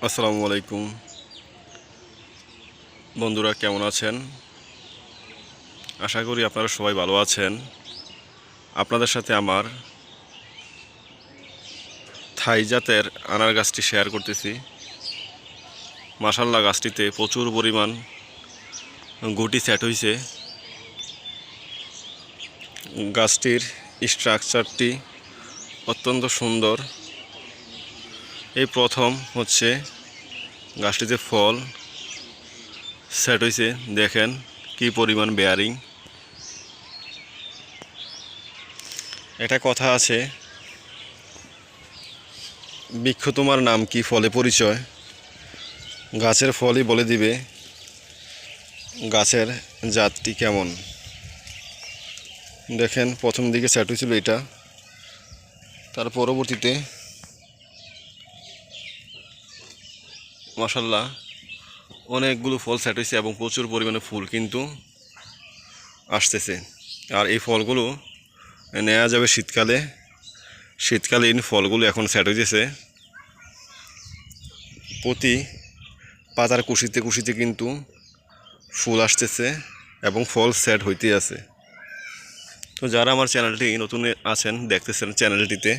আসসালামু আলাইকুম বন্ধুরা, কেমন আছেন? আশা করি আপনারা সবাই ভালো আছেন। আপনাদের সাথে আমার থাই জাতের আনার গাছটি শেয়ার করতেছি। মাশাআল্লাহ, গাছটিতে প্রচুর পরিমাণ গুটি সেট হয়েছে। গাছটির স্ট্রাকচারটি অত্যন্ত সুন্দর। এই প্রথম হচ্ছে গাছটিতে ফল সেট হয়েছে। দেখেন কি পরিমাণ বেয়ারিং। একটা কথা আছে, বৃক্ষ তোমার নাম কি, ফলে পরিচয়। গাছের ফলই বলে দিবে গাছের জাতটি কেমন। দেখেন প্রথম দিকে সেট হয়েছিল এটা, তার পরবর্তীতে মাশাআল্লাহ অনেকগুলো ফল সেট হয়েছে এবং প্রচুর পরিমাণে ফুল কিন্তু আসতেছে। আর এই ফলগুলো নেওয়া যাবে শীতকালে। শীতকালীন ফলগুলো এখন সেট হয়েছে। প্রতি পাতার কুশিতে কুশিতে কিন্তু ফুল আসতেছে এবং ফল সেট হইতে আছে। তো যারা আমার চ্যানেলটি নতুন আছেন, দেখতেছেন চ্যানেলটিতে,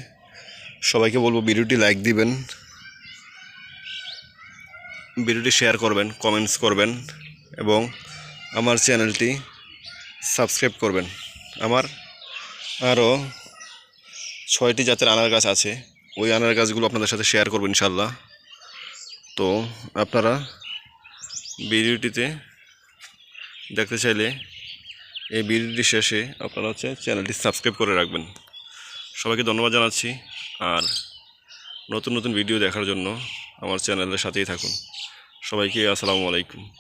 সবাইকে বলবো ভিডিওটি লাইক দিবেন, ভিডিওটি শেয়ার করবেন, কমেন্টস করবেন এবং আমার চ্যানেলটি সাবস্ক্রাইব করবেন। আমার আরও 6টি জাতের আনার গাছ আছে, ওই আনার গাছগুলো আপনাদের সাথে শেয়ার করবেন ইনশাল্লাহ। তো আপনারা ভিডিওটিতে দেখতে চাইলে এই ভিডিওটি শেষে আপনারা চ্যানেলটি সাবস্ক্রাইব করে রাখবেন। সবাইকে ধন্যবাদ জানাচ্ছি। আর নতুন নতুন ভিডিও দেখার জন্য আমার চ্যানেলের সাথেই থাকুন। সবাইকে আসসালামু আলাইকুম।